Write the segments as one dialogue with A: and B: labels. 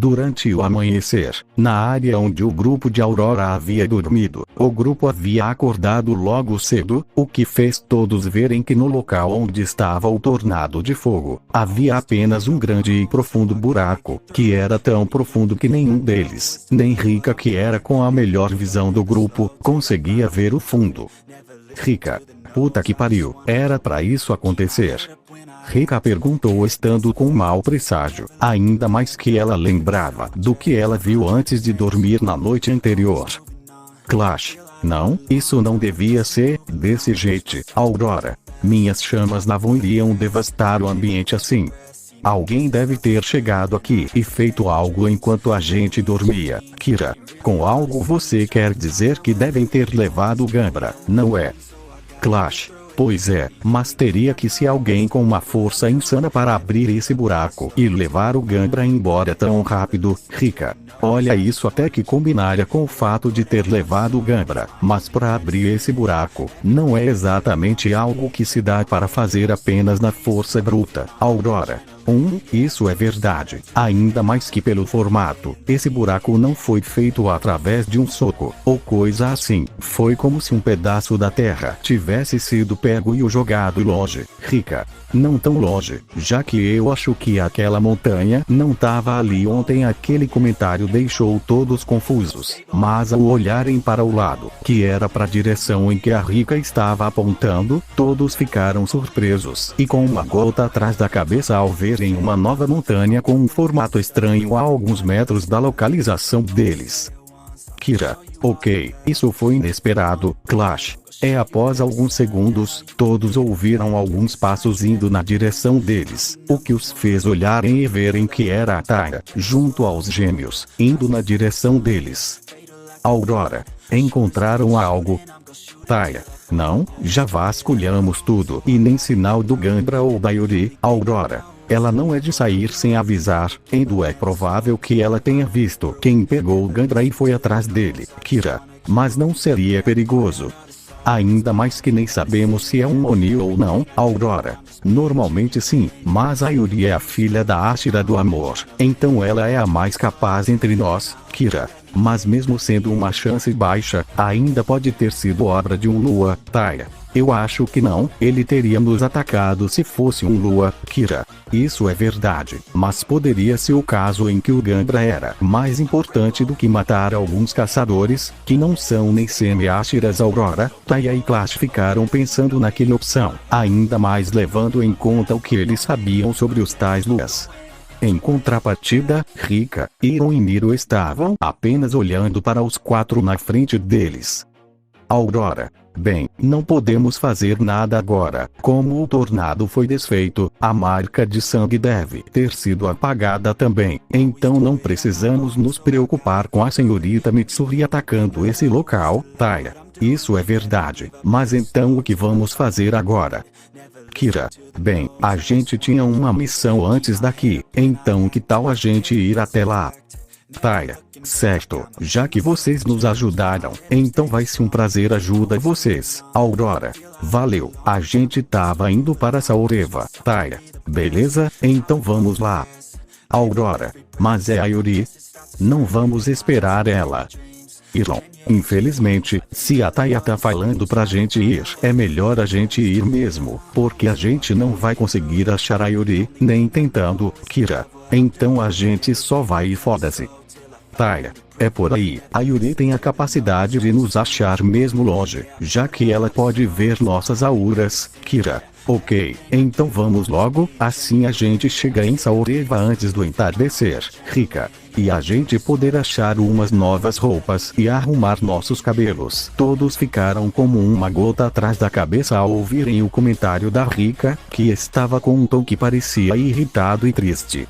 A: Durante o amanhecer, na área onde o grupo de Aurora havia dormido, o grupo havia acordado logo cedo, o que fez todos verem que no local onde estava o tornado de fogo, havia apenas um grande e profundo buraco, que era tão profundo que nenhum deles, nem Rika, que era com a melhor visão do grupo, conseguia ver o fundo. Rika, puta que pariu, era pra isso acontecer? Rika perguntou, estando com um mau presságio, ainda mais que ela lembrava do que ela viu antes de dormir na noite anterior. Clash. Não, isso não devia ser desse jeito, Aurora. Minhas chamas não iriam devastar o ambiente assim. Alguém deve ter chegado aqui e feito algo enquanto a gente dormia, Kira. Com algo você quer dizer que devem ter levado o Gambra, não é? Clash. Pois é, mas teria que ser alguém com uma força insana para abrir esse buraco e levar o Gambra embora tão rápido, Rika. Olha, isso até que combinaria com o fato de ter levado o Gambra, mas para abrir esse buraco, não é exatamente algo que se dá para fazer apenas na força bruta, Aurora. Isso é verdade. Ainda mais que pelo formato, esse buraco não foi feito através de um soco, ou coisa assim. Foi como se um pedaço da terra tivesse sido pego e o jogado longe, Rika. Não tão longe, já que eu acho que aquela montanha não estava ali ontem. Aquele comentário deixou todos confusos, mas ao olharem para o lado, que era para a direção em que a Rika estava apontando, todos ficaram surpresos e com uma gota atrás da cabeça ao verem uma nova montanha com um formato estranho a alguns metros da localização deles. Kira. Ok, isso foi inesperado, Clash. Após alguns segundos, todos ouviram alguns passos indo na direção deles, o que os fez olharem e verem que era a Taya, junto aos gêmeos, indo na direção deles. Aurora. Encontraram algo? Taya. Não, já vasculhamos tudo e nem sinal do Gambra ou da Yuri, Aurora. Ela não é de sair sem avisar, é provável que ela tenha visto quem pegou o Gambra e foi atrás dele, Kira. Mas não seria perigoso? Ainda mais que nem sabemos se é um Oni ou não, Aurora. Normalmente sim, mas a Yuri é a filha da Ashira do Amor, então ela é a mais capaz entre nós, Kira. Mas mesmo sendo uma chance baixa, ainda pode ter sido obra de um Lua, Taya. Eu acho que não, ele teria nos atacado se fosse um Lua, Kira. Isso é verdade, mas poderia ser o caso em que o Gambra era mais importante do que matar alguns caçadores, que não são nem semi-Ashiras. Aurora, Taya e Clash ficaram pensando naquela opção, ainda mais levando em conta o que eles sabiam sobre os tais Luas. Em contrapartida, Rika, Iron e Niro estavam apenas olhando para os quatro na frente deles. Aurora. Bem, não podemos fazer nada agora. Como o tornado foi desfeito, a marca de sangue deve ter sido apagada também. Então não precisamos nos preocupar com a senhorita Mitsuri atacando esse local, Taya. Isso é verdade. Mas então o que vamos fazer agora? Kira. Bem, a gente tinha uma missão antes daqui, então que tal a gente ir até lá? Taya. Certo, já que vocês nos ajudaram, então vai ser um prazer ajudar vocês, Aurora. Valeu, a gente tava indo para Saureva, Taya. Beleza, então vamos lá. Aurora. Mas é a Yuri? Não vamos esperar ela. Iron. Infelizmente, se a Taya tá falando pra gente ir, é melhor a gente ir mesmo, porque a gente não vai conseguir achar a Yuri, nem tentando, Kira. Então a gente só vai e foda-se. Taya. É por aí, a Yuri tem a capacidade de nos achar mesmo longe, já que ela pode ver nossas auras, Kira. Ok, então vamos logo, assim a gente chega em Saureva antes do entardecer, Rika. E a gente poder achar umas novas roupas e arrumar nossos cabelos. Todos ficaram como uma gota atrás da cabeça ao ouvirem o comentário da Rika, que estava com um tom que parecia irritado e triste.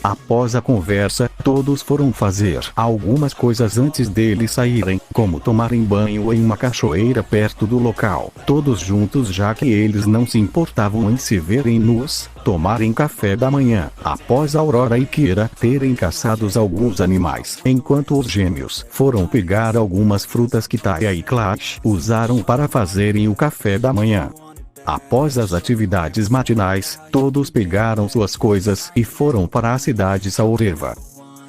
A: Após a conversa, todos foram fazer algumas coisas antes deles saírem, como tomarem banho em uma cachoeira perto do local, todos juntos, já que eles não se importavam em se verem nus, tomarem café da manhã, após Aurora e Kira terem caçado alguns animais, enquanto os gêmeos foram pegar algumas frutas que Taya e Clash usaram para fazerem o café da manhã. Após as atividades matinais, todos pegaram suas coisas e foram para a cidade Saureva.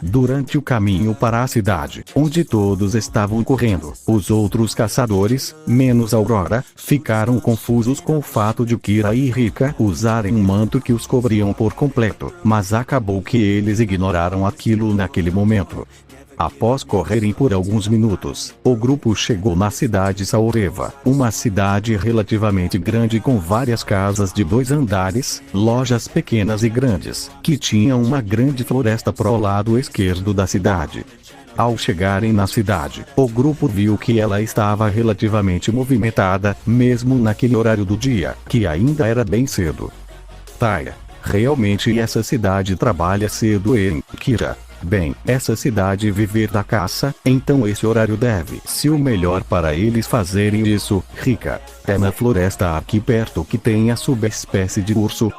A: Durante o caminho para a cidade, onde todos estavam correndo, os outros caçadores, menos Aurora, ficaram confusos com o fato de Kira e Rika usarem um manto que os cobriam por completo, mas acabou que eles ignoraram aquilo naquele momento. Após correrem por alguns minutos, o grupo chegou na cidade Saureva, uma cidade relativamente grande com várias casas de 2 andares, lojas pequenas e grandes, que tinham uma grande floresta pro lado esquerdo da cidade. Ao chegarem na cidade, o grupo viu que ela estava relativamente movimentada, mesmo naquele horário do dia, que ainda era bem cedo. Taia, realmente essa cidade trabalha cedo em Kira. Bem, essa cidade viver da caça, então esse horário deve ser o melhor para eles fazerem isso. Rika, é na floresta aqui perto que tem a subespécie de urso?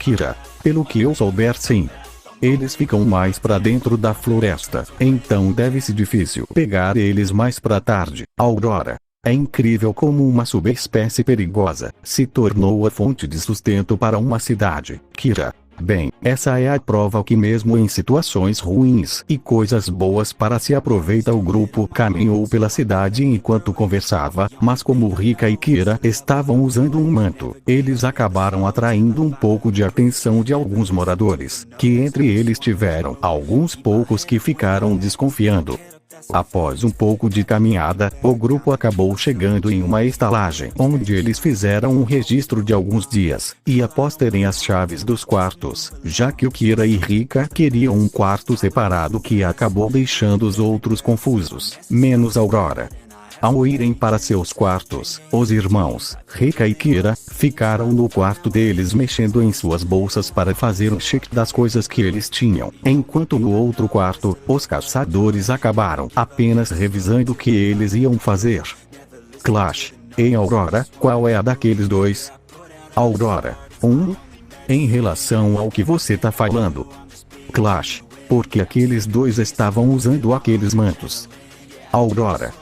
A: Kira, pelo que eu souber, sim. Eles ficam mais para dentro da floresta, então deve ser difícil pegar eles mais para tarde. Aurora, é incrível como uma subespécie perigosa se tornou a fonte de sustento para uma cidade. Kira, bem, essa é a prova que mesmo em situações ruins e coisas boas para se aproveita, o grupo caminhou pela cidade enquanto conversava, mas como Rika e Kira estavam usando um manto, eles acabaram atraindo um pouco de atenção de alguns moradores, que entre eles tiveram alguns poucos que ficaram desconfiando. Após um pouco de caminhada, o grupo acabou chegando em uma estalagem, onde eles fizeram um registro de alguns dias, e após terem as chaves dos quartos, já que o Kira e Rika queriam um quarto separado, que acabou deixando os outros confusos, menos Aurora. Ao irem para seus quartos, os irmãos, Rika e Kira, ficaram no quarto deles mexendo em suas bolsas para fazer um check das coisas que eles tinham, enquanto no outro quarto, os caçadores acabaram apenas revisando o que eles iam fazer. Clash, em Aurora, qual é a daqueles dois? Aurora, em relação ao que você tá falando. Clash, porque aqueles dois estavam usando aqueles mantos. Aurora,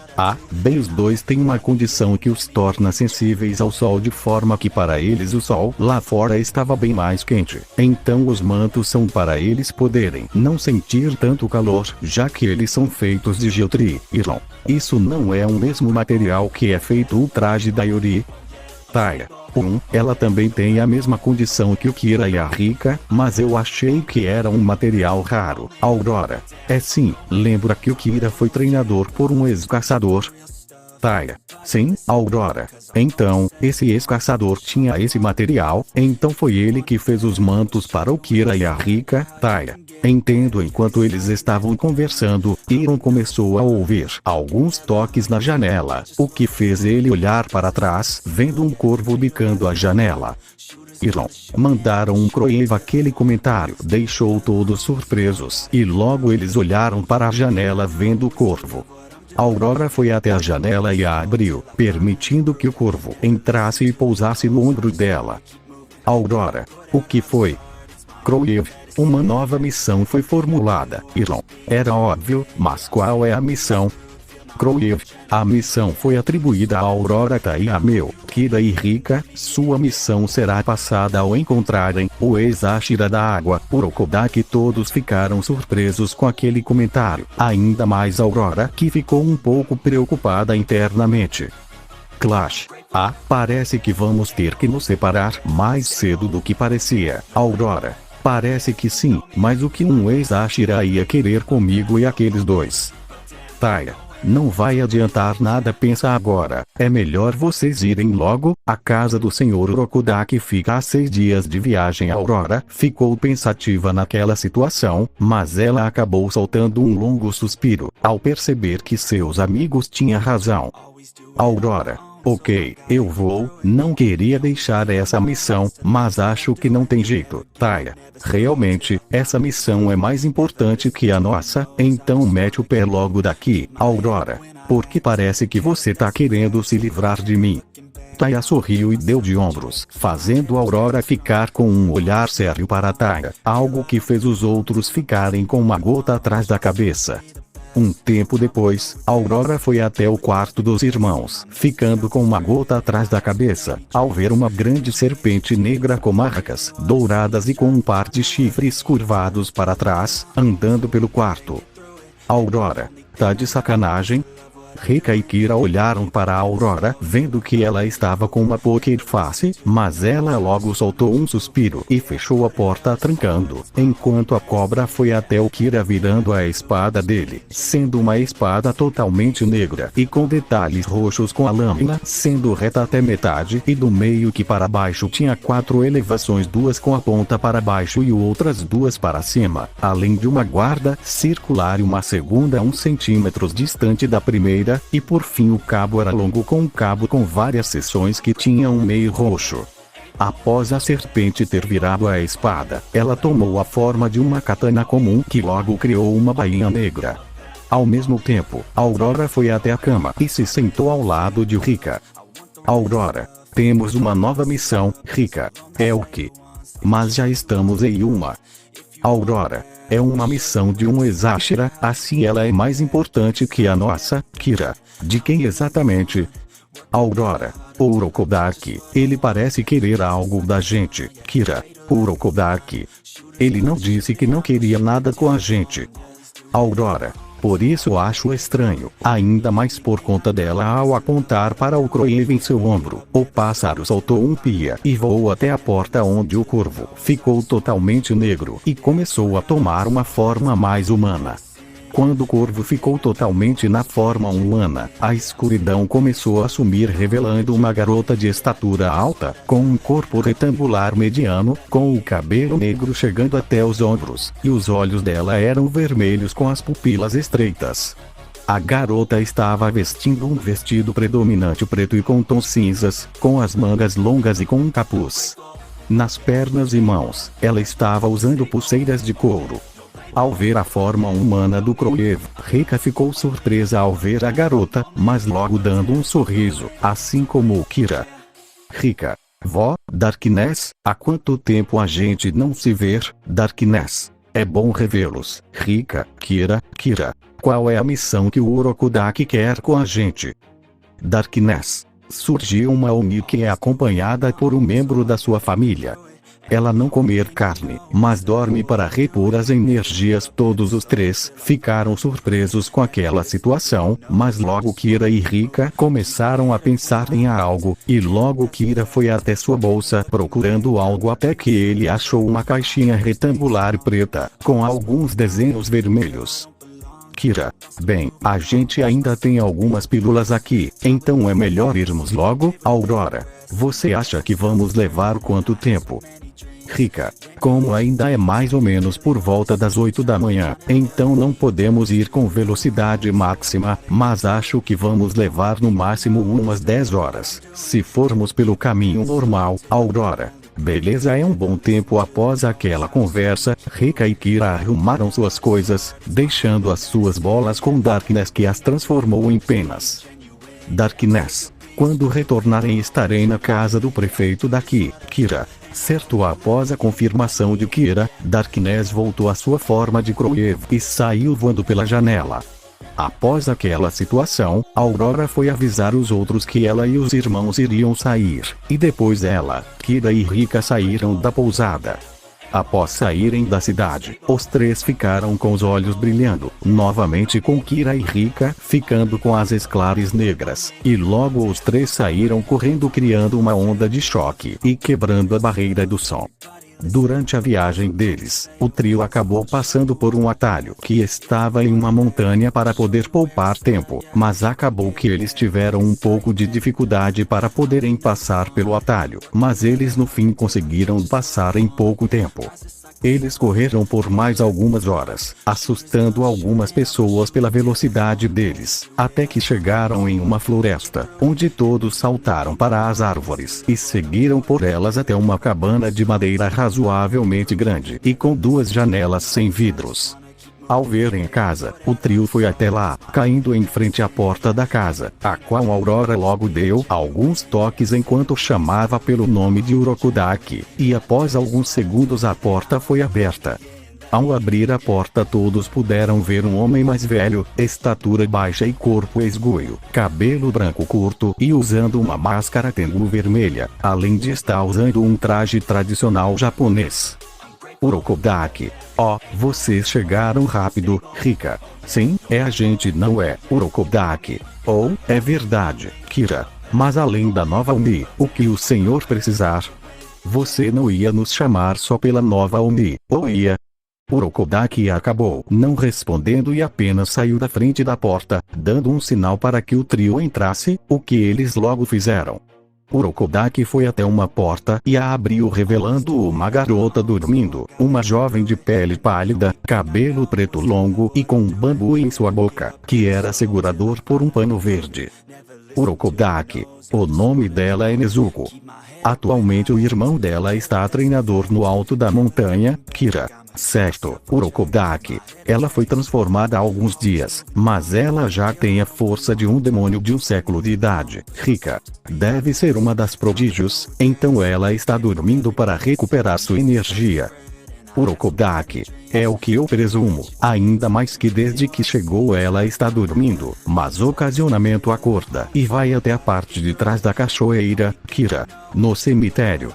A: bem, os dois têm uma condição que os torna sensíveis ao sol, de forma que para eles o sol lá fora estava bem mais quente. Então os mantos são para eles poderem não sentir tanto calor, já que eles são feitos de geotriron. Isso não é o mesmo material que é feito o traje da Yuri? Taia, ela também tem a mesma condição que o Kira e a Rika, mas eu achei que era um material raro. Aurora, sim, lembra que o Kira foi treinador por um ex-caçador? Taia, sim, Aurora. Então, esse ex-caçador tinha esse material, então foi ele que fez os mantos para o Kira e a Rika. Taia, entendo. Enquanto eles estavam conversando, Iron começou a ouvir alguns toques na janela, o que fez ele olhar para trás, vendo um corvo bicando a janela. Iron, mandaram um Croeva. Aquele comentário deixou todos surpresos, e logo eles olharam para a janela vendo o corvo. Aurora foi até a janela e a abriu, permitindo que o corvo entrasse e pousasse no ombro dela. Aurora, o que foi? Croeve, uma nova missão foi formulada. Iron, era óbvio, mas qual é a missão? Croeve, a missão foi atribuída a Aurora, Taia, Kira e Rika. Sua missão será passada ao encontrarem o ex-Ashira da água, Urokodaki. Todos ficaram surpresos com aquele comentário, ainda mais Aurora, que ficou um pouco preocupada internamente. Clash, parece que vamos ter que nos separar mais cedo do que parecia. Aurora, parece que sim, mas o que um ex-Ashira ia querer comigo e aqueles dois? Taia, não vai adiantar nada, pensa agora, é melhor vocês irem logo. A casa do Sr. Urokodaki fica a 6 dias de viagem. Aurora ficou pensativa naquela situação, mas ela acabou soltando um longo suspiro, ao perceber que seus amigos tinham razão. Aurora, ok, eu vou, não queria deixar essa missão, mas acho que não tem jeito. Taia, realmente, essa missão é mais importante que a nossa, então mete o pé logo daqui. Aurora, porque parece que você tá querendo se livrar de mim. Taia sorriu e deu de ombros, fazendo Aurora ficar com um olhar sério para Taia, algo que fez os outros ficarem com uma gota atrás da cabeça. Um tempo depois, Aurora foi até o quarto dos irmãos, ficando com uma gota atrás da cabeça, ao ver uma grande serpente negra com marcas douradas e com um par de chifres curvados para trás, andando pelo quarto. Aurora, tá de sacanagem? Rika e Kira olharam para a Aurora, vendo que ela estava com uma poker face, mas ela logo soltou um suspiro e fechou a porta trancando, enquanto a cobra foi até o Kira virando a espada dele, sendo uma espada totalmente negra e com detalhes roxos, com a lâmina sendo reta até metade e do meio que para baixo tinha 4 elevações, 2 com a ponta para baixo e outras 2 para cima, além de uma guarda circular e uma segunda 1 centímetros distante da primeira. E por fim o cabo era longo, com um cabo com várias seções que tinha um meio roxo. Após a serpente ter virado a espada, ela tomou a forma de uma katana comum que logo criou uma bainha negra. Ao mesmo tempo, Aurora foi até a cama e se sentou ao lado de Rika. Aurora, temos uma nova missão, Rika. É o que? Mas já estamos em uma. Aurora, é uma missão de um Exashira, assim ela é mais importante que a nossa, Kira. De quem exatamente? Aurora, o Urokodaki. Ele parece querer algo da gente, Kira. O Urokodaki. Ele não disse que não queria nada com a gente. Aurora, por isso acho estranho, ainda mais por conta dela ao apontar para o Kroev em seu ombro. O pássaro soltou um pia e voou até a porta, onde o corvo ficou totalmente negro e começou a tomar uma forma mais humana. Quando o corvo ficou totalmente na forma humana, a escuridão começou a sumir, revelando uma garota de estatura alta, com um corpo retangular mediano, com o cabelo negro chegando até os ombros, e os olhos dela eram vermelhos com as pupilas estreitas. A garota estava vestindo um vestido predominante preto e com tons cinzas, com as mangas longas e com um capuz. Nas pernas e mãos, ela estava usando pulseiras de couro. Ao ver a forma humana do Kroev, Rika ficou surpresa ao ver a garota, mas logo dando um sorriso, assim como o Kira. Rika, vó, Darkness, há quanto tempo a gente não se vê, Darkness? É bom revê-los. Rika, Kira, qual é a missão que o Urokodaki quer com a gente? Darkness, surgiu uma Oni que é acompanhada por um membro da sua família. Ela não comer carne, mas dorme para repor as energias. Todos os 3 ficaram surpresos com aquela situação, mas logo Kira e Rika começaram a pensar em algo, e logo Kira foi até sua bolsa procurando algo até que ele achou uma caixinha retangular preta, com alguns desenhos vermelhos. Kira, bem, a gente ainda tem algumas pílulas aqui, então é melhor irmos logo. Aurora, você acha que vamos levar quanto tempo? Rika, como ainda é mais ou menos por volta das 8 da manhã, então não podemos ir com velocidade máxima, mas acho que vamos levar no máximo umas 10 horas, se formos pelo caminho normal. Aurora, beleza. É um bom tempo. Após aquela conversa, Rika e Kira arrumaram suas coisas, deixando as suas bolas com Darkness, que as transformou em penas. Darkness, quando retornarem estarei na casa do prefeito daqui, Kira. Certo. Após a confirmação de Kira, Darkness voltou à sua forma de Kroev e saiu voando pela janela. Após aquela situação, Aurora foi avisar os outros que ela e os irmãos iriam sair, e depois ela, Kira e Rika saíram da pousada. Após saírem da cidade, os 3 ficaram com os olhos brilhando, novamente com Kira e Rika ficando com as esclares negras, e logo os 3 saíram correndo, criando uma onda de choque e quebrando a barreira do som. Durante a viagem deles, o trio acabou passando por um atalho que estava em uma montanha para poder poupar tempo, mas acabou que eles tiveram um pouco de dificuldade para poderem passar pelo atalho, mas eles no fim conseguiram passar em pouco tempo. Eles correram por mais algumas horas, assustando algumas pessoas pela velocidade deles, até que chegaram em uma floresta, onde todos saltaram para as árvores e seguiram por elas até uma cabana de madeira razoavelmente grande e com 2 janelas sem vidros. Ao verem a casa, o trio foi até lá, caindo em frente à porta da casa, a qual Aurora logo deu alguns toques enquanto chamava pelo nome de Urokodaki, e após alguns segundos a porta foi aberta. Ao abrir a porta todos puderam ver um homem mais velho, estatura baixa e corpo esguio, cabelo branco curto e usando uma máscara tengu vermelha, além de estar usando um traje tradicional japonês. Urokodaki. Vocês chegaram rápido, Rika. Sim, a gente não é Urokodaki. É verdade, Kira. Mas além da nova Oni, o que o senhor precisar? Você não ia nos chamar só pela nova Oni, ou ia? Urokodaki acabou não respondendo e apenas saiu da frente da porta, dando um sinal para que o trio entrasse, o que eles logo fizeram. Urokodaki foi até uma porta e a abriu revelando uma garota dormindo, uma jovem de pele pálida, cabelo preto longo e com um bambu em sua boca, que era segurador por um pano verde. Urokodaki. O nome dela é Nezuko. Atualmente o irmão dela está treinador no alto da montanha, Kira. Certo, Urokodaki. Ela foi transformada há alguns dias, mas ela já tem a força de um demônio de um século de idade. Rika. Deve ser uma das prodígios, então ela está dormindo para recuperar sua energia. Urokodaki. É o que eu presumo, ainda mais que desde que chegou ela está dormindo, mas ocasionalmente acorda e vai até a parte de trás da cachoeira, Kira, no cemitério.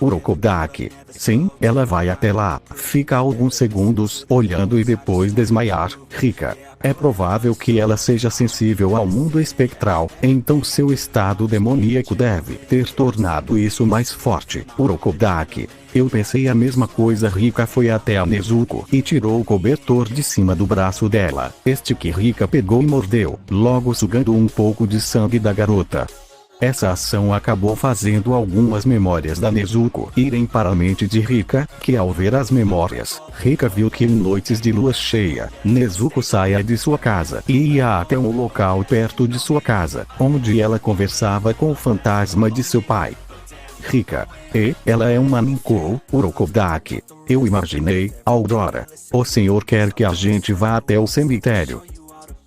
A: Urokodaki. Sim, ela vai até lá, fica alguns segundos olhando e depois desmaiar, Rika. É provável que ela seja sensível ao mundo espectral, então seu estado demoníaco deve ter tornado isso mais forte. Urokodaki. Eu pensei a mesma coisa. Rika foi até a Nezuko e tirou o cobertor de cima do braço dela, este que Rika pegou e mordeu, logo sugando um pouco de sangue da garota. Essa ação acabou fazendo algumas memórias da Nezuko irem para a mente de Rika, que ao ver as memórias, Rika viu que em noites de lua cheia, Nezuko saía de sua casa e ia até um local perto de sua casa, onde ela conversava com o fantasma de seu pai. Rika. Ela é uma Ninkou, Urokodaki. Eu imaginei, Aurora. O senhor quer que a gente vá até o cemitério?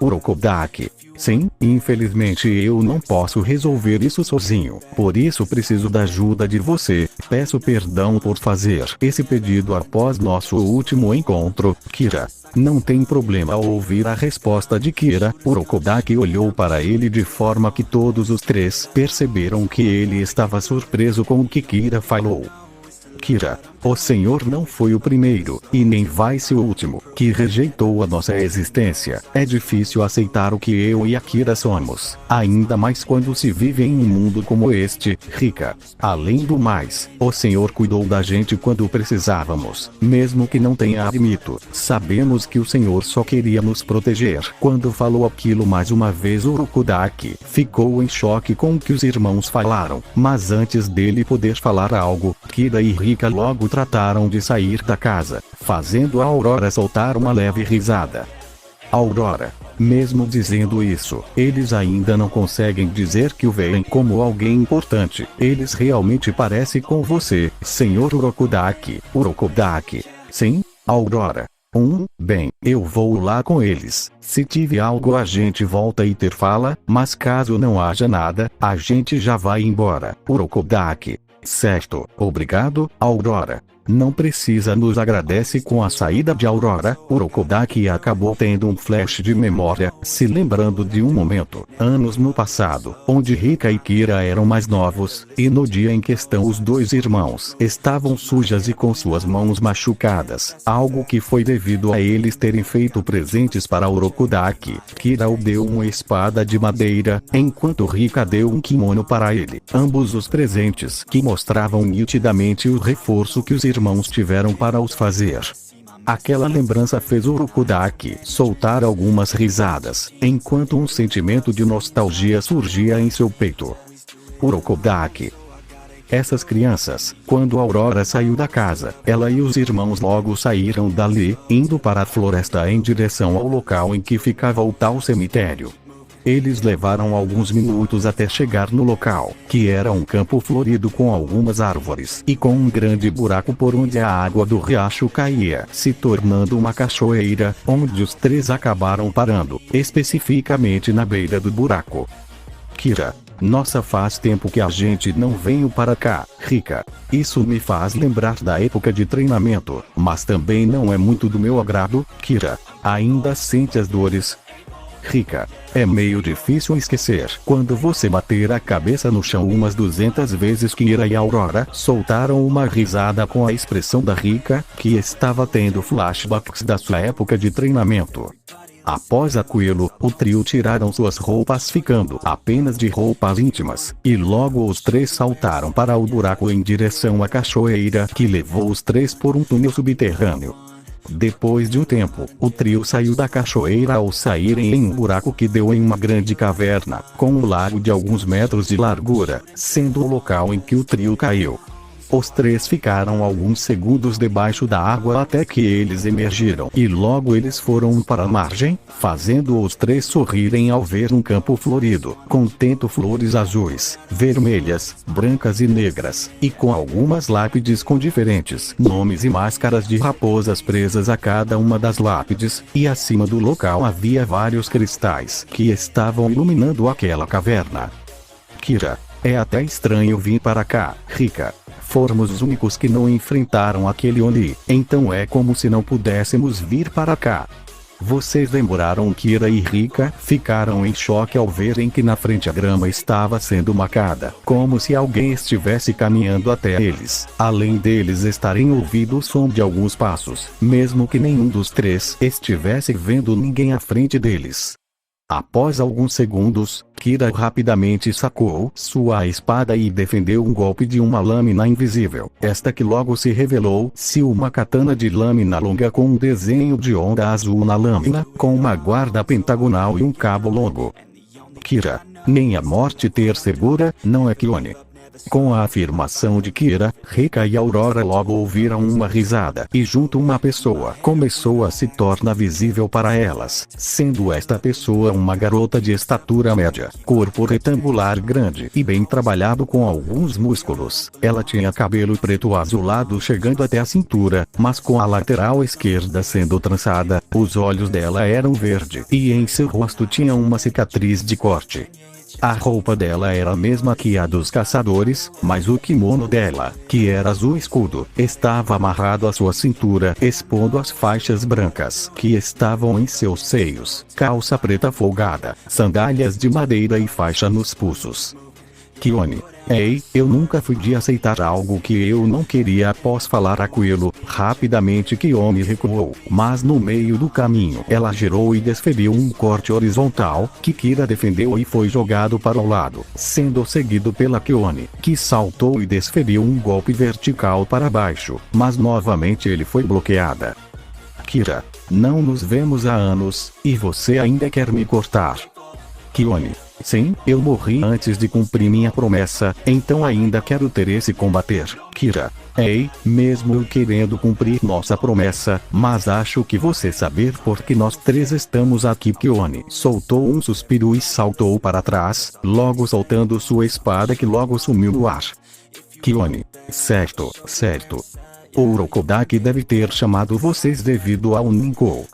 A: Urokodaki. Sim, infelizmente eu não posso resolver isso sozinho, por isso preciso da ajuda de você. Peço perdão por fazer esse pedido após nosso último encontro, Kira. Não tem problema ao ouvir a resposta de Kira. Urokodaki olhou para ele de forma que todos os três perceberam que ele estava surpreso com o que Kira falou. Kira, o senhor não foi o primeiro, e nem vai ser o último, que rejeitou a nossa existência. É difícil aceitar o que eu e a Kira somos, ainda mais quando se vive em um mundo como este, Rika. Além do mais, o senhor cuidou da gente quando precisávamos, mesmo que não tenha admito. Sabemos que o senhor só queria nos proteger. Quando falou aquilo mais uma vez, Urokodaki ficou em choque com o que os irmãos falaram, mas antes dele poder falar algo, Kira e Rika logo trataram de sair da casa, fazendo a Aurora soltar uma leve risada. Aurora. Mesmo dizendo isso, eles ainda não conseguem dizer que o veem como alguém importante. Eles realmente parecem com você, Sr. Urokodaki. Urokodaki. Sim, Aurora. Bem, eu vou lá com eles. Se tiver algo a gente volta e ter fala, mas caso não haja nada, a gente já vai embora. Urokodaki. Certo, obrigado, Aurora. Não precisa, nos agradece. Com a saída de Aurora, Urokodaki acabou tendo um flash de memória, se lembrando de um momento, anos no passado, onde Rika e Kira eram mais novos, e no dia em questão os dois irmãos estavam sujas e com suas mãos machucadas, algo que foi devido a eles terem feito presentes para Urokodaki. Kira o deu uma espada de madeira, enquanto Rika deu um kimono para ele, ambos os presentes que mostravam nitidamente o reforço que os irmãos tiveram para os fazer. Aquela lembrança fez Urokodaki soltar algumas risadas, enquanto um sentimento de nostalgia surgia em seu peito. Urokodaki. Essas crianças, quando Aurora saiu da casa, ela e os irmãos logo saíram dali, indo para a floresta em direção ao local em que ficava o tal cemitério. Eles levaram alguns minutos até chegar no local, que era um campo florido com algumas árvores e com um grande buraco por onde a água do riacho caía, se tornando uma cachoeira, onde os três acabaram parando, especificamente na beira do buraco. Kira. Nossa, faz tempo que a gente não veio para cá, Rika. Isso me faz lembrar da época de treinamento, mas também não é muito do meu agrado, Kira. Ainda sente as dores? Rika, é meio difícil esquecer. Quando você bater a cabeça no chão umas 200 vezes. Kira e Aurora soltaram uma risada com a expressão da Rika, que estava tendo flashbacks da sua época de treinamento. Após aquilo, o trio tiraram suas roupas, ficando apenas de roupas íntimas, e logo os três saltaram para o buraco em direção à cachoeira que levou os três por um túnel subterrâneo. Depois de um tempo, o trio saiu da cachoeira ao saírem em um buraco que deu em uma grande caverna, com um lago de alguns metros de largura, sendo o local em que o trio caiu. Os três ficaram alguns segundos debaixo da água até que eles emergiram, e logo eles foram para a margem, fazendo os três sorrirem ao ver um campo florido, contendo flores azuis, vermelhas, brancas e negras, e com algumas lápides com diferentes nomes e máscaras de raposas presas a cada uma das lápides, e acima do local havia vários cristais que estavam iluminando aquela caverna. Kira, é até estranho vir para cá, Rika. Fomos os únicos que não enfrentaram aquele Oni, então é como se não pudéssemos vir para cá. Vocês lembraram? Kira e Rika ficaram em choque ao verem que na frente a grama estava sendo marcada, como se alguém estivesse caminhando até eles. Além deles estarem ouvindo o som de alguns passos, mesmo que nenhum dos três estivesse vendo ninguém à frente deles. Após alguns segundos, Kira rapidamente sacou sua espada e defendeu um golpe de uma lâmina invisível. Esta que logo se revelou-se uma katana de lâmina longa com um desenho de onda azul na lâmina, com uma guarda pentagonal e um cabo longo. Kira, nem a morte ter segura, não é, Kione? Com a afirmação de Kira, Rika e Aurora logo ouviram uma risada, e junto uma pessoa começou a se tornar visível para elas, sendo esta pessoa uma garota de estatura média, corpo retangular grande e bem trabalhado com alguns músculos. Ela tinha cabelo preto azulado chegando até a cintura, mas com a lateral esquerda sendo trançada, os olhos dela eram verde, e em seu rosto tinha uma cicatriz de corte. A roupa dela era a mesma que a dos caçadores, mas o kimono dela, que era azul escudo, estava amarrado à sua cintura, expondo as faixas brancas que estavam em seus seios, calça preta folgada, sandálias de madeira e faixa nos pulsos. Kione, ei, eu nunca fui de aceitar algo que eu não queria. Após falar aquilo, rapidamente Kione recuou, mas no meio do caminho ela girou e desferiu um corte horizontal, que Kira defendeu e foi jogado para o lado, sendo seguido pela Kione, que saltou e desferiu um golpe vertical para baixo, mas novamente ele foi bloqueada. Kira, não nos vemos há anos, e você ainda quer me cortar? Kione, sim, eu morri antes de cumprir minha promessa, então ainda quero ter esse combater. Kira, ei, mesmo eu querendo cumprir nossa promessa, mas acho que você saber por que nós três estamos aqui. Kione soltou um suspiro e saltou para trás, logo soltando sua espada que logo sumiu no ar. Kione, certo. O Urokodaki deve ter chamado vocês devido ao Ninkou.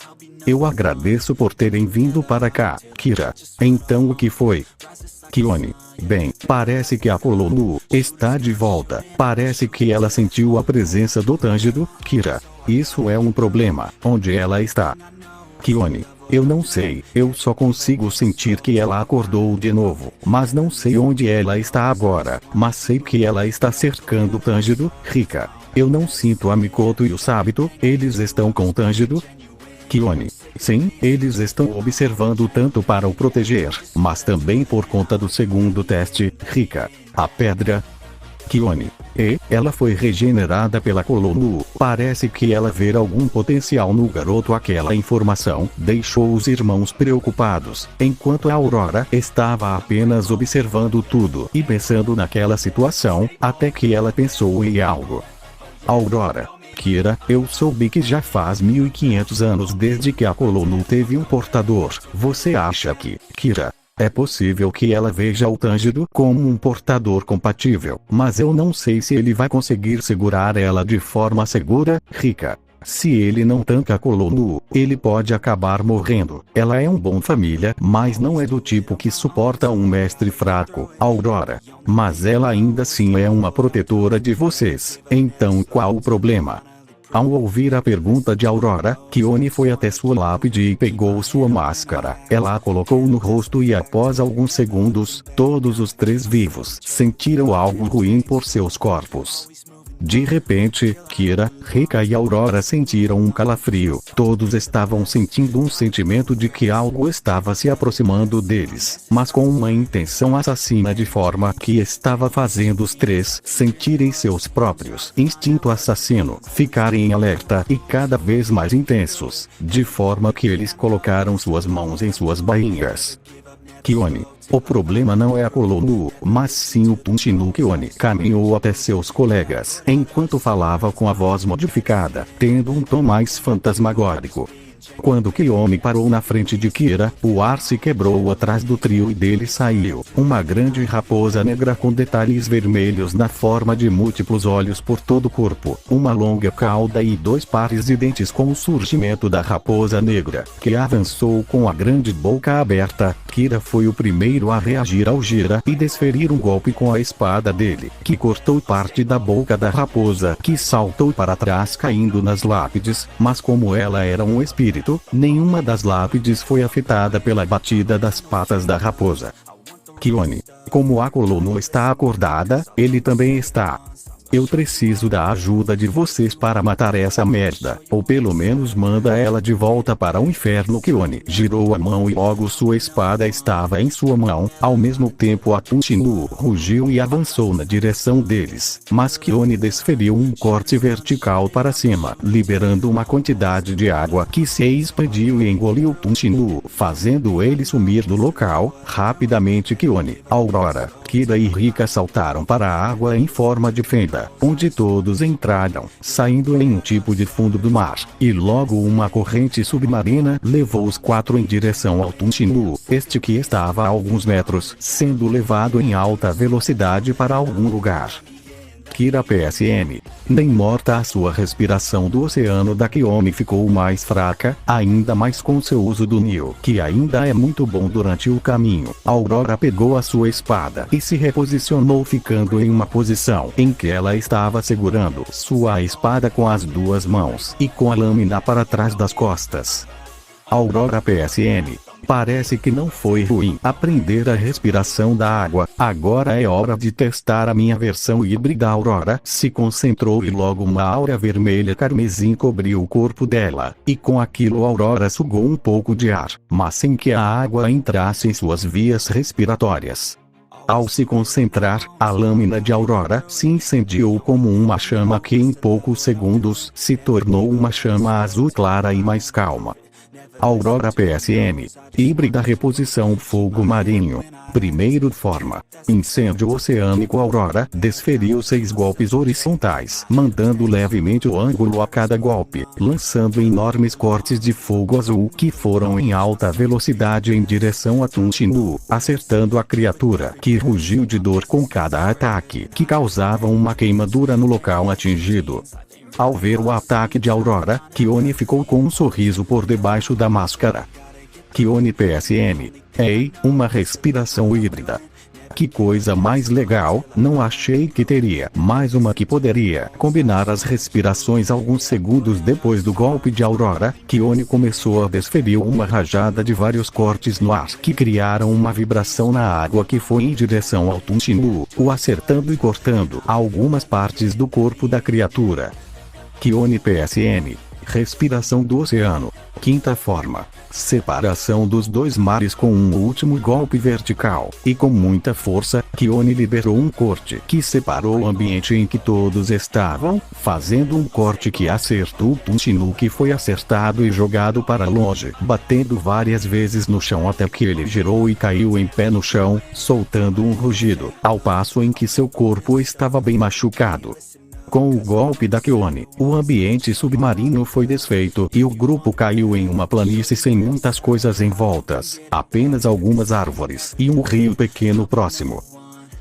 A: Eu agradeço por terem vindo para cá, Kira. Então o que foi? Kione, bem, parece que a Kolonu está de volta. Parece que ela sentiu a presença do Tângido, Kira. Isso é um problema. Onde ela está? Kione, eu não sei, eu só consigo sentir que ela acordou de novo, mas não sei onde ela está agora, mas sei que ela está cercando o Tângido, Rika. Eu não sinto a Mikoto e o Sabito, eles estão com o Tângido? Kione, sim, eles estão observando tanto para o proteger, mas também por conta do segundo teste, Rika. A pedra. Kione, ela foi regenerada pela Kolonu. Parece que ela vê algum potencial no garoto. Aquela informação deixou os irmãos preocupados, enquanto a Aurora estava apenas observando tudo e pensando naquela situação, até que ela pensou em algo. Aurora, Kira, eu soube que já faz 1500 anos desde que a Kolonu teve um portador. Você acha que, Kira, é possível que ela veja o Tângido como um portador compatível, mas eu não sei se ele vai conseguir segurar ela de forma segura, Rika. Se ele não tanca Colono, ele pode acabar morrendo. Ela é um bom família, mas não é do tipo que suporta um mestre fraco, Aurora. Mas ela ainda assim é uma protetora de vocês. Então qual o problema? Ao ouvir a pergunta de Aurora, Kione foi até sua lápide e pegou sua máscara. Ela a colocou no rosto e após alguns segundos, todos os três vivos sentiram algo ruim por seus corpos. De repente, Kira, Rika e Aurora sentiram um calafrio. Todos estavam sentindo um sentimento de que algo estava se aproximando deles, mas com uma intenção assassina de forma que estava fazendo os três sentirem seus próprios instinto assassino ficarem em alerta e cada vez mais intensos, de forma que eles colocaram suas mãos em suas bainhas. Kione. O problema não é a Colono, mas sim o Tunchinu. Kione caminhou até seus colegas enquanto falava com a voz modificada, tendo um tom mais fantasmagórico. Quando Kione parou na frente de Kira, o ar se quebrou atrás do trio e dele saiu uma grande raposa negra com detalhes vermelhos na forma de múltiplos olhos por todo o corpo, uma longa cauda e dois pares de dentes. Com o surgimento da raposa negra, que avançou com a grande boca aberta, Kira foi o primeiro a reagir ao gira e desferir um golpe com a espada dele, que cortou parte da boca da raposa, que saltou para trás caindo nas lápides, mas como ela era um espírito, nenhuma das lápides foi afetada pela batida das patas da raposa. Kione. Como a Colono está acordada, ele também está. Eu preciso da ajuda de vocês para matar essa merda, ou pelo menos manda ela de volta para o inferno. Kione girou a mão e logo sua espada estava em sua mão. Ao mesmo tempo a Tunchinu rugiu e avançou na direção deles, mas Kione desferiu um corte vertical para cima, liberando uma quantidade de água que se expandiu e engoliu Tunchinu, fazendo ele sumir do local. Rapidamente Kione, Aurora, Kira e Rika saltaram para a água em forma de fenda, onde todos entraram, saindo em um tipo de fundo do mar, e logo uma corrente submarina levou os quatro em direção ao Tunchinu, este que estava a alguns metros, sendo levado em alta velocidade para algum lugar. Kira PSN. Nem morta a sua respiração do oceano da Kione ficou mais fraca, ainda mais com seu uso do Neo, que ainda é muito bom durante o caminho. Aurora pegou a sua espada e se reposicionou, ficando em uma posição em que ela estava segurando sua espada com as duas mãos e com a lâmina para trás das costas. Aurora PSN. Parece que não foi ruim aprender a respiração da água. Agora é hora de testar a minha versão híbrida. Aurora se concentrou e logo uma aura vermelha carmesim cobriu o corpo dela, e com aquilo Aurora sugou um pouco de ar, mas sem que a água entrasse em suas vias respiratórias. Ao se concentrar, a lâmina de Aurora se incendiou como uma chama que em poucos segundos se tornou uma chama azul clara e mais calma. Aurora PSN. Híbrida reposição fogo marinho. Primeiro forma. Incêndio oceânico. Aurora desferiu 6 golpes horizontais, mandando levemente o ângulo a cada golpe, lançando enormes cortes de fogo azul que foram em alta velocidade em direção a Tunchinu, acertando a criatura, que rugiu de dor com cada ataque, que causava uma queimadura no local atingido. Ao ver o ataque de Aurora, Kione ficou com um sorriso por debaixo da máscara. Kione PSN. Ei, uma respiração híbrida. Que coisa mais legal, não achei que teria mais uma que poderia combinar as respirações. Alguns segundos depois do golpe de Aurora, Kione começou a desferir uma rajada de vários cortes no ar que criaram uma vibração na água que foi em direção ao Tunchinu, o acertando e cortando algumas partes do corpo da criatura. Kione PSN. Respiração do oceano. Quinta forma. Separação dos dois mares com um último golpe vertical, e com muita força, Kione liberou um corte que separou o ambiente em que todos estavam, fazendo um corte que acertou Tunchinu, que foi acertado e jogado para longe, batendo várias vezes no chão até que ele girou e caiu em pé no chão, soltando um rugido, ao passo em que seu corpo estava bem machucado. Com o golpe da Kione, o ambiente submarino foi desfeito e o grupo caiu em uma planície sem muitas coisas em voltas, apenas algumas árvores e um rio pequeno próximo.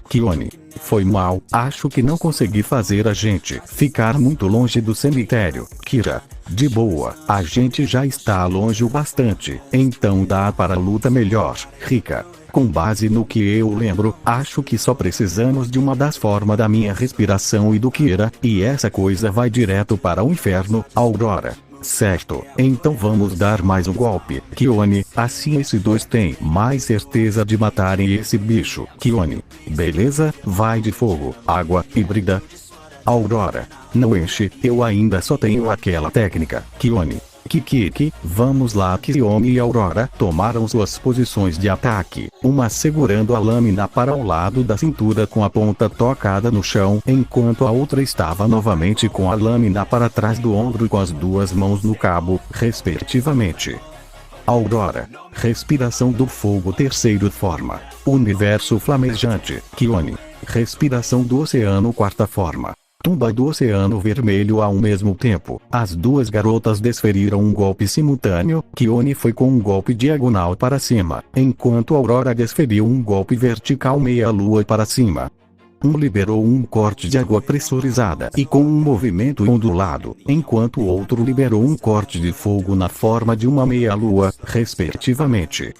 A: Kione. Foi mal, acho que não consegui fazer a gente ficar muito longe do cemitério, Kira. De boa, a gente já está longe o bastante, então dá para luta melhor, Rika. Com base no que eu lembro, acho que só precisamos de uma das formas da minha respiração e do Kira, e essa coisa vai direto para o inferno, Aurora. Certo, então vamos dar mais um golpe, Kione, assim esses dois têm mais certeza de matarem esse bicho, Kione. Beleza, vai de fogo, água, híbrida. Aurora, não enche, eu ainda só tenho aquela técnica, Kione. Kiki, vamos lá. Kione e Aurora tomaram suas posições de ataque, uma segurando a lâmina para o lado da cintura com a ponta tocada no chão, enquanto a outra estava novamente com a lâmina para trás do ombro com as duas mãos no cabo, respectivamente. Aurora, respiração do fogo, terceira forma. Universo flamejante, Kione. Respiração do oceano, quarta forma. Tumba do Oceano Vermelho. Ao mesmo tempo, as duas garotas desferiram um golpe simultâneo. Kione foi com um golpe diagonal para cima, enquanto Aurora desferiu um golpe vertical meia-lua para cima. Um liberou um corte de água pressurizada e com um movimento ondulado, enquanto o outro liberou um corte de fogo na forma de uma meia-lua, respectivamente.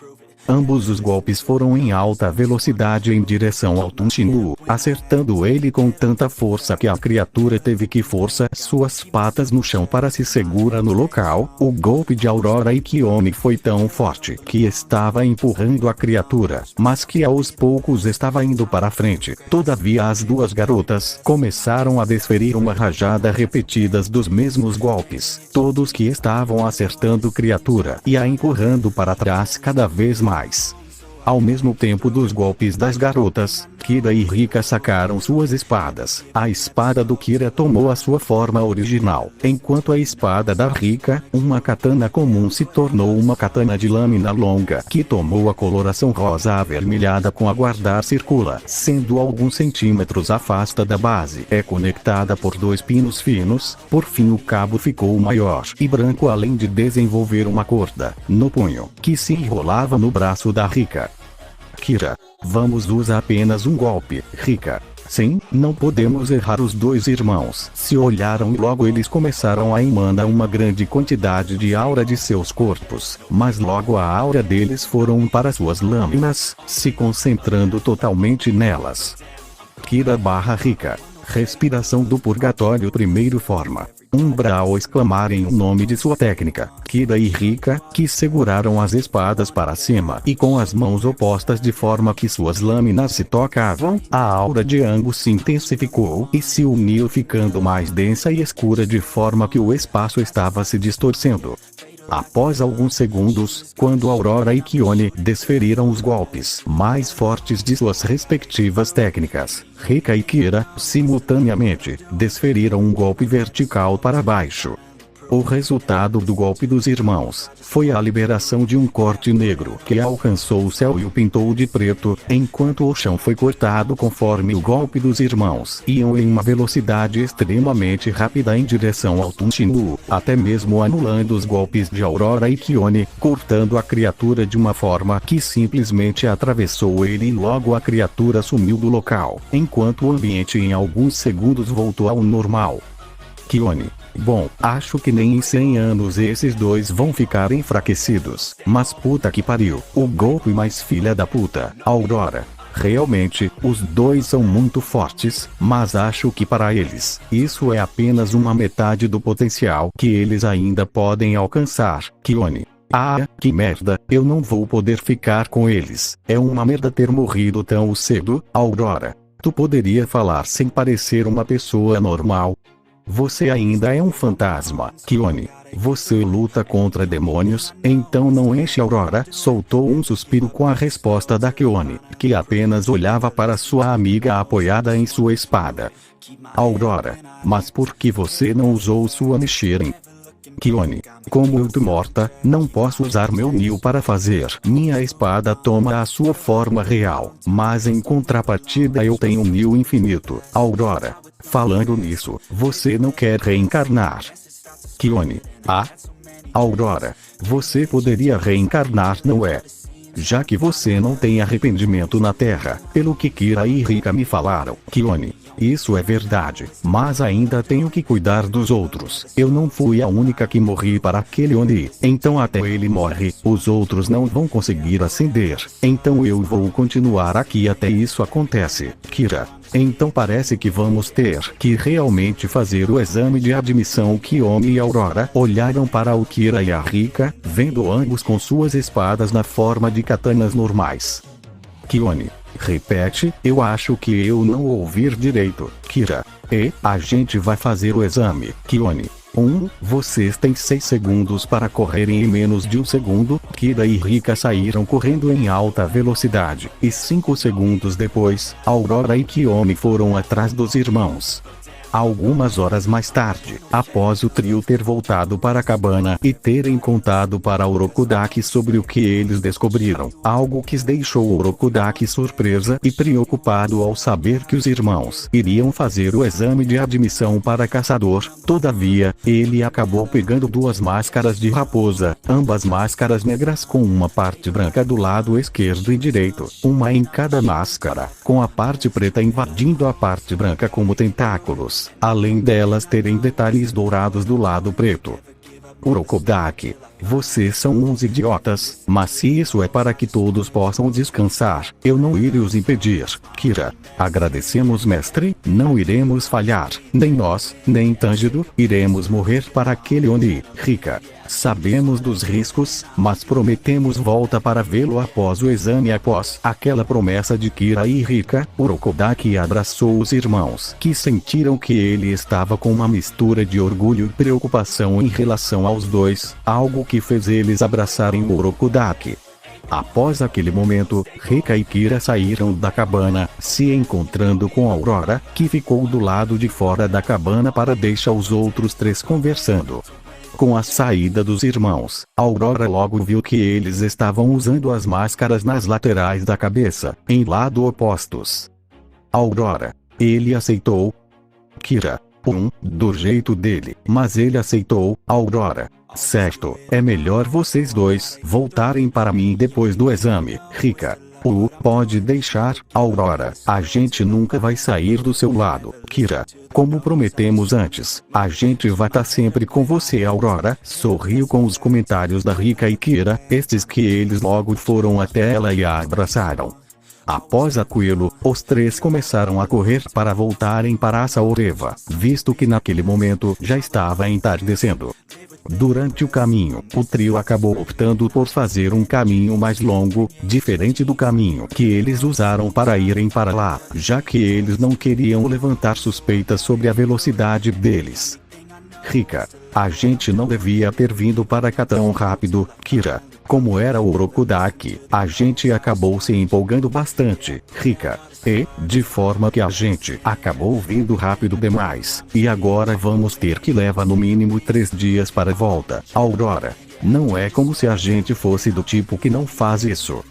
A: Ambos os golpes foram em alta velocidade em direção ao Tunchinu, acertando ele com tanta força que a criatura teve que forçar suas patas no chão para se segurar no local. O golpe de Aurora e Kione foi tão forte que estava empurrando a criatura, mas que aos poucos estava indo para frente. Todavia as duas garotas começaram a desferir uma rajada repetidas dos mesmos golpes, todos que estavam acertando a criatura e a empurrando para trás cada vez mais. Ao mesmo tempo dos golpes das garotas, Kira e Rika sacaram suas espadas. A espada do Kira tomou a sua forma original, enquanto a espada da Rika, uma katana comum, se tornou uma katana de lâmina longa que tomou a coloração rosa avermelhada com a guardar circula, sendo alguns centímetros afasta da base. É conectada por dois pinos finos, por fim o cabo ficou maior e branco, além de desenvolver uma corda no punho, que se enrolava no braço da Rika. Kira, vamos usar apenas um golpe, Rika. Sim, não podemos errar. Os dois irmãos se olharam e logo eles começaram a emanar uma grande quantidade de aura de seus corpos, mas logo a aura deles foram para suas lâminas, se concentrando totalmente nelas. Kira/Rika. Respiração do purgatório, primeiro forma. Umbral exclamarem o nome de sua técnica. Kira e Rika, que seguraram as espadas para cima e com as mãos opostas de forma que suas lâminas se tocavam, a aura de ambos se intensificou e se uniu, ficando mais densa e escura de forma que o espaço estava se distorcendo. Após alguns segundos, quando Aurora e Kione desferiram os golpes mais fortes de suas respectivas técnicas, Rika e Kira, simultaneamente, desferiram um golpe vertical para baixo. O resultado do golpe dos irmãos foi a liberação de um corte negro que alcançou o céu e o pintou de preto, enquanto o chão foi cortado conforme o golpe dos irmãos iam em uma velocidade extremamente rápida em direção ao Tunchinu, até mesmo anulando os golpes de Aurora e Kione, cortando a criatura de uma forma que simplesmente atravessou ele e logo a criatura sumiu do local, enquanto o ambiente em alguns segundos voltou ao normal. Kione. Bom, acho que nem em 100 anos esses dois vão ficar enfraquecidos. Mas puta que pariu, o golpe mais filha da puta, Aurora. Realmente, os dois são muito fortes, mas acho que para eles, isso é apenas uma metade do potencial que eles ainda podem alcançar, Kione. Ah, que merda, eu não vou poder ficar com eles. É uma merda ter morrido tão cedo, Aurora. Tu poderia falar sem parecer uma pessoa normal? Você ainda é um fantasma, Kione. Você luta contra demônios, então não enche. Aurora soltou um suspiro com a resposta da Kione, que apenas olhava para sua amiga apoiada em sua espada. Aurora, mas por que você não usou sua Nichiren? Kione, como eu tô morta, não posso usar meu Nil para fazer. Minha espada toma a sua forma real, mas em contrapartida eu tenho um Nil infinito. Aurora, falando nisso, você não quer reencarnar? Kione, ah? Aurora, você poderia reencarnar, não é? já que você não tem arrependimento na Terra, pelo que Kira e Rika me falaram. Kione, isso é verdade, mas ainda tenho que cuidar dos outros. Eu não fui a única que morri para aquele Oni, então até ele morre, os outros não vão conseguir ascender. Então eu vou continuar aqui até isso acontece. Kira, então parece que vamos ter que realmente fazer o exame de admissão. Kiyomi e Aurora olharam para o Kira e a Rika, vendo ambos com suas espadas na forma de katanas normais. Kione, repete, eu acho que eu não ouvi direito. Kira, a gente vai fazer o exame. Kione, vocês têm 6 segundos para correrem em menos de 1 segundo. Kira e Rika saíram correndo em alta velocidade, e 5 segundos depois, Aurora e Kiyomi foram atrás dos irmãos. Algumas horas mais tarde, após o trio ter voltado para a cabana e terem contado para Orokudaki sobre o que eles descobriram, algo que deixou Orokudaki surpresa e preocupado ao saber que os irmãos iriam fazer o exame de admissão para caçador. Todavia, ele acabou pegando 2 máscaras de raposa, ambas máscaras negras com uma parte branca do lado esquerdo e direito, uma em cada máscara, com a parte preta invadindo a parte branca como tentáculos, além delas terem detalhes dourados do lado preto. Orokudaki, vocês são uns idiotas, mas se isso é para que todos possam descansar, eu não irei os impedir. Kira, agradecemos mestre, não iremos falhar, nem nós, nem Tanjiro, iremos morrer para aquele Oni. Rika, sabemos dos riscos, mas prometemos volta para vê-lo após o exame. Após aquela promessa de Kira e Rika, Orokudaki abraçou os irmãos, que sentiram que ele estava com uma mistura de orgulho e preocupação em relação aos dois, algo que fez eles abraçarem o Orokudaki. Após aquele momento, Rika e Kira saíram da cabana, se encontrando com Aurora, que ficou do lado de fora da cabana para deixar os outros 3 conversando. Com a saída dos irmãos, Aurora logo viu que eles estavam usando as máscaras nas laterais da cabeça, em lado opostos. Aurora, ele aceitou? Kira, do jeito dele, mas ele aceitou. Aurora, certo, é melhor vocês dois voltarem para mim depois do exame. Rika, pode deixar. Aurora, a gente nunca vai sair do seu lado. Kira, como prometemos antes, a gente vai estar sempre com você. Aurora sorriu com os comentários da Rika e Kira, estes que eles logo foram até ela e a abraçaram. Após aquilo, os 3 começaram a correr para voltarem para a Saureva, visto que naquele momento já estava entardecendo. Durante o caminho, o trio acabou optando por fazer um caminho mais longo, diferente do caminho que eles usaram para irem para lá, já que eles não queriam levantar suspeitas sobre a velocidade deles. Rika, a gente não devia ter vindo para cá tão rápido. Kira, como era o Orokudaki, a gente acabou se empolgando bastante. Rika, de forma que a gente acabou vindo rápido demais, e agora vamos ter que levar no mínimo 3 dias para a volta. Aurora, não é como se a gente fosse do tipo que não faz isso.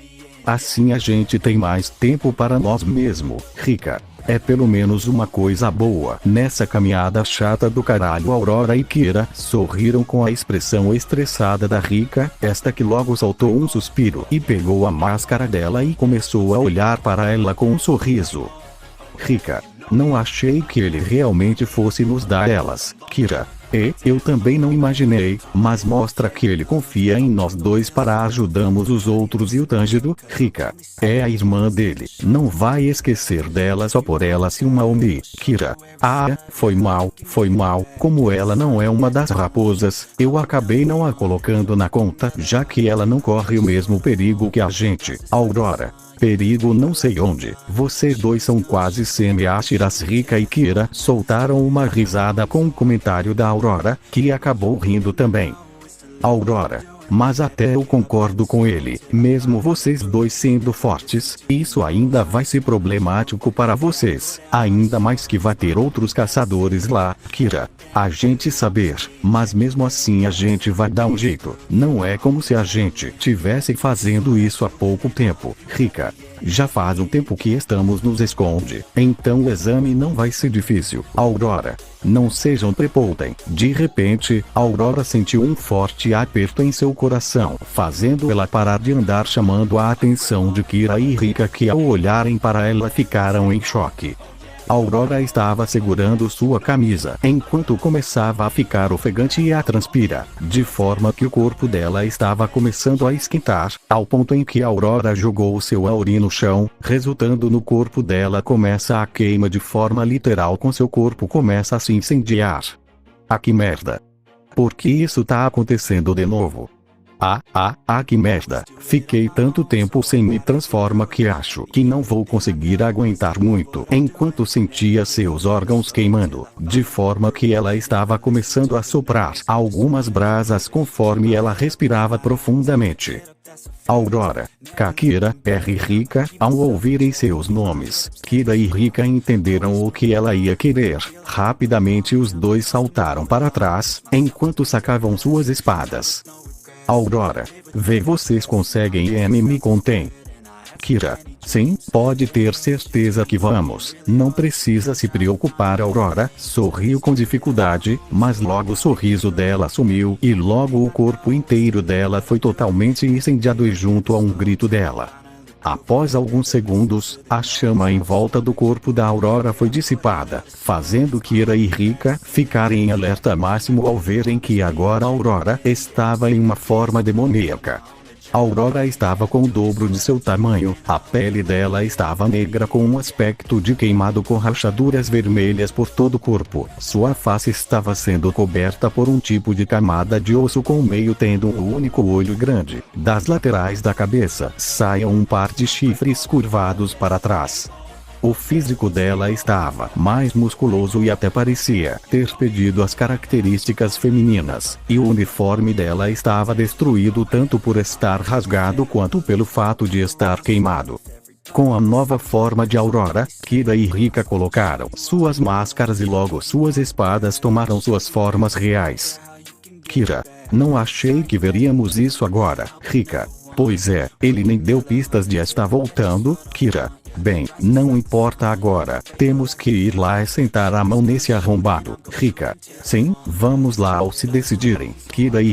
A: Assim a gente tem mais tempo para nós mesmo. Rika, é pelo menos uma coisa boa nessa caminhada chata do caralho. Aurora e Kira sorriram com a expressão estressada da Rika, esta que logo soltou um suspiro e pegou a máscara dela e começou a olhar para ela com um sorriso. Rika, não achei que ele realmente fosse nos dar elas. Kira, eu também não imaginei, mas mostra que ele confia em nós dois para ajudarmos os outros. E o Tanjiro, Rika, é a irmã dele, não vai esquecer dela só por ela se uma Oni. Kira, foi mal, como ela não é uma das raposas, eu acabei não a colocando na conta, já que ela não corre o mesmo perigo que a gente. Aurora, perigo não sei onde, vocês dois são quase semi-ashiras. Rika e Kira soltaram uma risada com o comentário da Aurora, que acabou rindo também. Aurora, mas até eu concordo com ele, mesmo vocês dois sendo fortes, isso ainda vai ser problemático para vocês, ainda mais que vai ter outros caçadores lá. Kira, a gente saber, mas mesmo assim a gente vai dar um jeito, não é como se a gente tivesse fazendo isso há pouco tempo. Rika, já faz um tempo que estamos nos esconde, então o exame não vai ser difícil. Aurora, não sejam prepontem. De repente, Aurora sentiu um forte aperto em seu coração, fazendo ela parar de andar, chamando a atenção de Kira e Rika, que ao olharem para ela ficaram em choque. Aurora estava segurando sua camisa, enquanto começava a ficar ofegante e a transpirar, de forma que o corpo dela estava começando a esquentar, ao ponto em que Aurora jogou seu Auri no chão, resultando no corpo dela começa a queima de forma literal, com seu corpo começa a se incendiar. Ah, que merda! Por que isso tá acontecendo de novo? Que merda, fiquei tanto tempo sem me transformar que acho que não vou conseguir aguentar muito. Enquanto sentia seus órgãos queimando, de forma que ela estava começando a soprar algumas brasas conforme ela respirava profundamente. Aurora, Kira, e Rika, ao ouvirem seus nomes, Kira e Rika entenderam o que ela ia querer. Rapidamente os dois saltaram para trás, enquanto sacavam suas espadas. Aurora, vê, vocês conseguem e me contém. Kira, sim, pode ter certeza que vamos. Não precisa se preocupar. Aurora sorriu com dificuldade, mas logo o sorriso dela sumiu e logo o corpo inteiro dela foi totalmente incendiado e junto a um grito dela. Após alguns segundos, a chama em volta do corpo da Aurora foi dissipada, fazendo Kira e Rika ficarem em alerta máximo ao verem que agora a Aurora estava em uma forma demoníaca. A Aurora estava com o dobro de seu tamanho, a pele dela estava negra com um aspecto de queimado com rachaduras vermelhas por todo o corpo. Sua face estava sendo coberta por um tipo de camada de osso com o meio tendo um único olho grande. Das laterais da cabeça saiam um par de chifres curvados para trás. O físico dela estava mais musculoso e até parecia ter perdido as características femininas, e o uniforme dela estava destruído tanto por estar rasgado quanto pelo fato de estar queimado. Com a nova forma de Aurora, Kira e Rika colocaram suas máscaras e logo suas espadas tomaram suas formas reais. Kira, não achei que veríamos isso agora. Rika, pois é, ele nem deu pistas de estar voltando. Kira, bem, não importa agora, temos que ir lá e sentar a mão nesse arrombado. Rika, sim, vamos lá ao se decidirem. Kira e